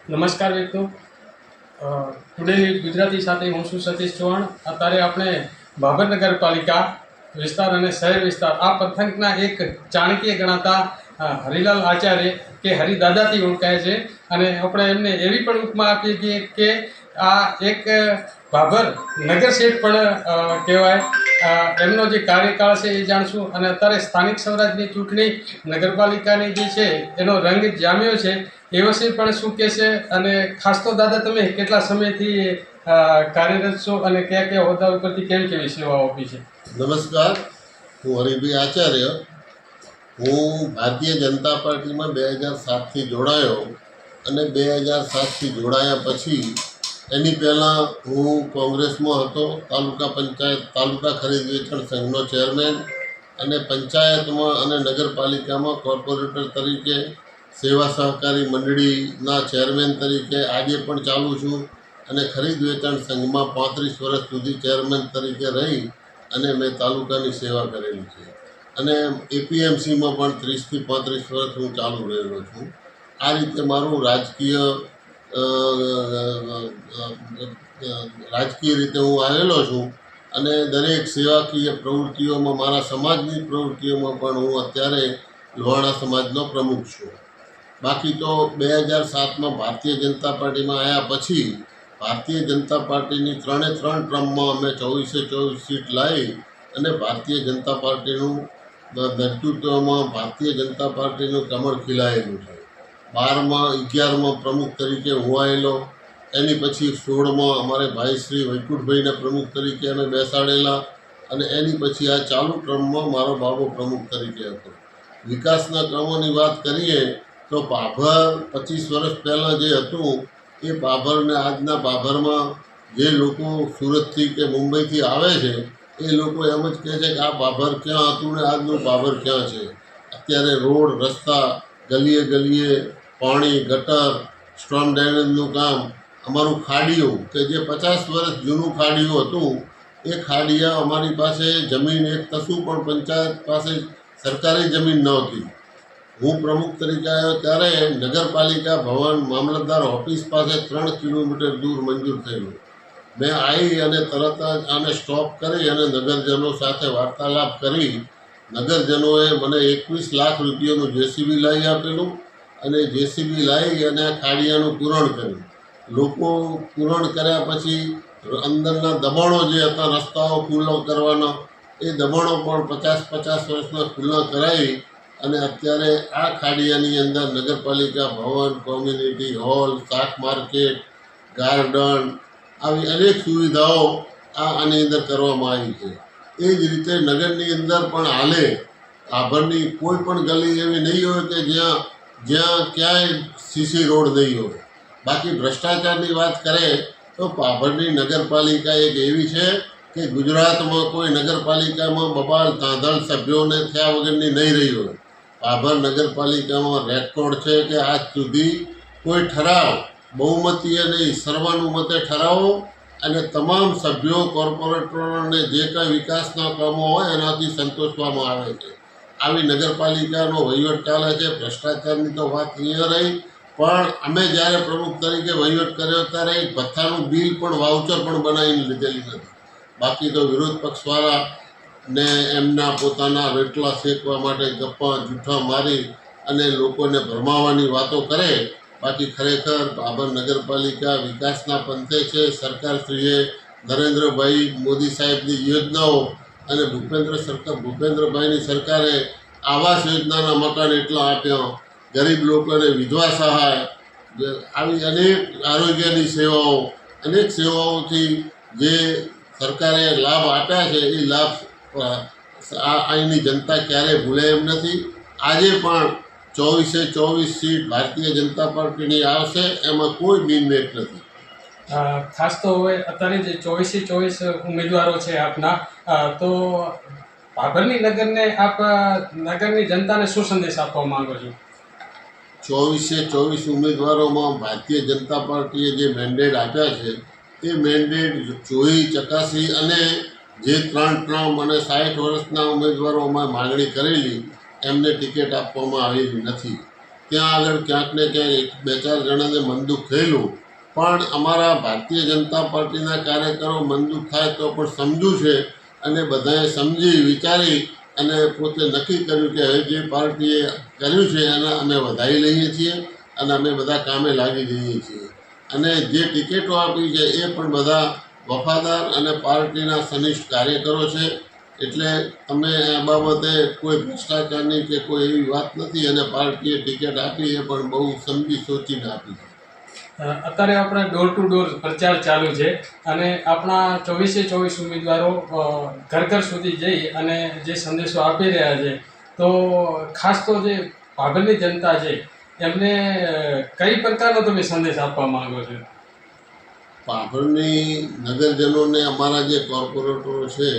નમસ્કાર મિત્રો, ટુડે ગુજરાતી સાથે હું છું સતીશ ચૌહાણ. અત્યારે આપણે ભાભર નગરપાલિકા વિસ્તાર અને શહેર વિસ્તાર આ પંથકના એક ચાણક્ય ગણાતા હરિલાલ આચાર્ય કે હરિદાદાથી ઓળખાય છે અને આપણે એમને એવી પણ ઉપમા આપીએ છીએ કે આ એક ભાભર નગર શેઠ પણ કહેવાય. એમનો જે કાર્યકાળ છે એ જાણશું અને અત્યારે સ્થાનિક સ્વરાજની ચૂંટણી નગરપાલિકાની જે છે એનો રંગ જામ્યો છે એ વિશે પણ શું કહેશે. અને ખાસ તો દાદા, તમે કેટલા સમયથી કાર્યરત છો અને કયા કયા હોદ્દા ઉપરથી કેવી કેવી સેવાઓ આપી છે? નમસ્કાર, હું હરિભાઈ આચાર્ય. હું ભારતીય જનતા પાર્ટીમાં 2007થી જોડાયો અને 2007થી જોડાયા પછી એની પહેલાં હું કોંગ્રેસમાં હતો. તાલુકા પંચાયત તાલુકા ખરીદ વેચાણ સંઘનો ચેરમેન અને પંચાયતમાં અને નગરપાલિકામાં કોર્પોરેટર તરીકે, સેવા સહકારી મંડળીના ચેરમેન તરીકે આજે પણ ચાલું છું અને ખરીદ વેચાણ સંઘમાં 35 વર્ષ સુધી ચેરમેન તરીકે રહી અને મેં તાલુકાની સેવા કરેલી છે અને એપીએમસીમાં પણ 30થી 35 વર્ષ હું ચાલુ રહેલો છું. આ રીતે મારું રાજકીય રીતે હું આવેલો છું અને દરેક સેવાકીય પ્રવૃત્તિઓમાં, મારા સમાજની પ્રવૃત્તિઓમાં પણ હું અત્યારે લોહાણા સમાજનો પ્રમુખ છું. બાકી તો 2007માં ભારતીય જનતા પાર્ટીમાં આવ્યા પછી ભારતીય જનતા પાર્ટીની 3 ટર્મમાં અમે 24 સીટ લાવી અને ભારતીય જનતા પાર્ટીનું નેતૃત્વમાં ભારતીય જનતા પાર્ટીનું કમળ ખીલાયેલું છે. 11માં પ્રમુખ તરીકે હું આવેલો. એની પછી 16માં અમારે ભાઈ શ્રી વૈકુંઠભાઈને પ્રમુખ તરીકે અમે બેસાડેલા અને એની પછી આ ચાલુ ટર્મમાં મારો બાબો પ્રમુખ તરીકે હતો. વિકાસના કામોની વાત કરીએ તો ભાભર 25 વર્ષ પહેલાં જે હતું એ ભાભરને આજના ભાભરમાં જે લોકો સુરતથી કે મુંબઈથી આવે છે એ લોકો એમ જ કહે છે કે આ ભાભર ક્યાં હતું ને આજનું ભાભર ક્યાં છે. અત્યારે રોડ, રસ્તા, ગલીએ ગલીએ પાણી, ગટર, સ્ટ્રોમ ડ્રેનેજનું કામ, અમારું ખાડીઓ કે જે 50 વર્ષ જૂનું ખાડીઓ હતું એ ખાડીયા અમારી પાસે જમીન એક કશું પણ પંચાયત પાસે સરકારી જમીન નહોતી. હું પ્રમુખ તરીકે આવ્યો ત્યારે નગરપાલિકા ભવન મામલતદાર ઓફિસ પાસે 3 કિલોમીટર દૂર મંજૂર થયેલું. મેં આવી અને તરત જ આને સ્ટોપ કરી અને નગરજનો સાથે વાર્તાલાપ કરી નગરજનોએ મને 21 લાખ રૂપિયાનું જેસીબી લાવી આપેલું અને જેસીબી લાવી અને આ ખાડિયાનું પૂરણ કર્યું. લોકો પૂરણ કર્યા પછી અંદરના દબાણો જે હતા રસ્તાઓ ખુલ્લો કરવાના એ દબાણો પણ 50 વર્ષના ખુલ્લા કરાવી અને અત્યારે આ ખાડિયાની અંદર નગરપાલિકા ભવન, કોમ્યુનિટી હોલ, શાક માર્કેટ, ગાર્ડન આવી અનેક સુવિધાઓ આની અંદર કરવામાં આવી છે. એ જ રીતે નગરની અંદર પણ હાલે ભાભરની કોઈ પણ ગલી એવી નહીં હોય કે જ્યાં ક્યાંય સીસી રોડ નહીં હોય. બાકી ભ્રષ્ટાચારની વાત કરે તો ભાભરની નગરપાલિકા એક એવી છે કે ગુજરાતમાં કોઈ નગરપાલિકામાં બબાલ તાંધળ સભ્યોને થયા વગરની નહીં રહી હોય. ભાભર નગરપાલિકામાં રેકોર્ડ છે કે આજ સુધી કોઈ ઠરાવ બહુમતીએ નહીં સર્વાનુમતે ઠરાવો અને તમામ સભ્યો, કોર્પોરેટરોને જે કંઈ વિકાસના કામો હોય એનાથી સંતોષવામાં આવે છે. આવી નગરપાલિકાનો વહીવટ ચાલે છે. ભ્રષ્ટાચારની તો વાત અહીંયા રહી, પણ અમે જ્યારે પ્રમુખ તરીકે વહીવટ કર્યો ત્યારે એક ભથ્થાનું બિલ પણ, વાઉચર પણ બનાવીને લીધેલી નથી. બાકી તો વિરોધ પક્ષવાળા ને એમના પોતાના વેટલા શેકવા માટે ગપ્પા જૂઠા મારી અને લોકોને ભરમાવાની વાતો કરે. બાકી ખરેખર ભાભર નગરપાલિકા વિકાસના પંથે છે. સરકારશ્રીએ નરેન્દ્રભાઈ મોદી સાહેબની યોજનાઓ અને ભૂપેન્દ્રભાઈની સરકારે આવાસ યોજનાના મકાન એટલા આપ્યા, ગરીબ લોકોને વિધવા સહાય, આવી અનેક આરોગ્યની સેવાઓ, અનેક સેવાઓથી જે સરકારે લાભ આપ્યા છે એ લાભ અહીંની જનતા ક્યારેય ભૂલે એમ નથી. આજે પણ 24 સીટ ભારતીય જનતા પાર્ટીની આવશે, એમાં કોઈ બિનમેટ નથી. ખાસ તો હવે અત્યારે જે 24 ઉમેદવારો છે આપના, તો ભાભરની નગરને આપ નગરની જનતાને શું સંદેશ આપવા માંગો છો? 24 ઉમેદવારોમાં ભારતીય જનતા પાર્ટીએ જે મેન્ડેટ આપ્યા છે એ મેન્ડેટ જોઈ ચકાસી અને જે 3 ટર્મ અને 60 વર્ષના ઉમેદવારોમાં માગણી કરેલી એમને ટિકિટ આપવામાં આવેલી નથી. ત્યાં આગળ ક્યાંક ને ક્યાંક બે ચાર જણાને મન દુઃખ થયેલું, પણ અમારા ભારતીય જનતા પાર્ટીના કાર્યકરો મન દુઃખ થાય તો પણ સમજુ છે અને બધાએ સમજી વિચારી અને પોતે નક્કી કર્યું કે હવે જે પાર્ટીએ કર્યું છે એને અમે વધાવી લઈએ છીએ અને અમે બધા કામે લાગી જઈએ છીએ. અને જે ટિકિટો આપી છે એ પણ બધા વફાદાર અને પાર્ટીના સનિષ્ઠ કાર્યકરો છે. એટલે અમે આ બાબતે કોઈ ભ્રષ્ટાચારની કે કોઈ એવી વાત નથી, અને પાર્ટીએ ટિકિટ આપી એ પણ બહુ સમજી સોચીને આપી છે. અત્યારે આપણે ડોર ટુ ડોર પ્રચાર ચાલુ છે અને આપણા 24 ઉમેદવારો ઘર ઘર સુધી જઈ અને જે સંદેશો આપી રહ્યા છે, તો ખાસ તો જે ભાભરની જનતા છે એમને કઈ પ્રકારનો તમે સંદેશ આપવા માંગો છો? ભાભરની નગરજનોને અમારા જે કોર્પોરેટરો છે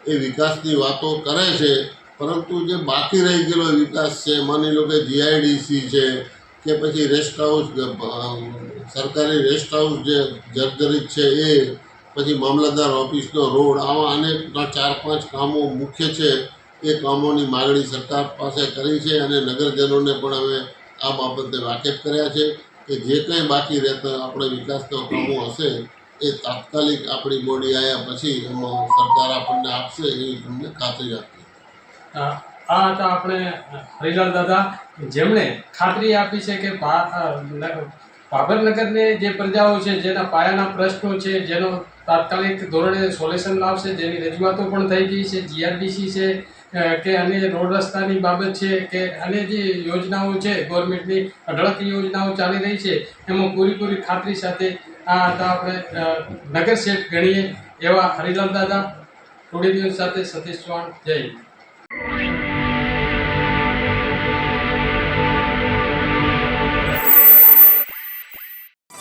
એ વિકાસની વાતો કરે છે, પરંતુ જે બાકી રહી ગયેલો વિકાસ છે, માની લો કે જીઆઈડીસી છે કે પછી રેસ્ટ હાઉસ, સરકારી રેસ્ટ હાઉસ જે જર્જરિત છે એ, પછી મામલતદાર ઓફિસનો રોડ, આવા અનેક 4-5 કામો મુખ્ય છે. એ કામોની માગણી સરકાર પાસે કરી છે અને નગરજનોને પણ અમે આ બાબતે વાકેફ કર્યા છે કે જે કંઈ બાકી રહેતા આપણે વિકાસના કામો હશે એ તાત્કાલિક આપણી બોડી આવ્યા પછી એમાં સરકાર આપણને આપશે એવી તમને ખાતરી આપી. આ હતા આપણે હરિલાલ દાદા, જેમણે ખાતરી આપી છે કે ભાભરનગરને જે પ્રજાઓ છે, જેના પાયાના પ્રશ્નો છે, જેનો તાત્કાલિક ધોરણે સોલ્યુશન લાવશે, જેની રજૂઆતો પણ થઈ ગઈ છે, જીઆરડીસી છે કે અન્ય રોડ રસ્તાની બાબત છે કે અન્ય જે યોજનાઓ છે ગવર્મેન્ટની અઢળક યોજનાઓ ચાલી રહી છે, એમાં પૂરી ખાતરી સાથે આ હતા આપણે નગર શેઠ ગણીએ એવા હરિલાલ દાદા. ટુડે ન્યૂઝ સાથે સતીશ ચૌહાણ. જય હિન્દ.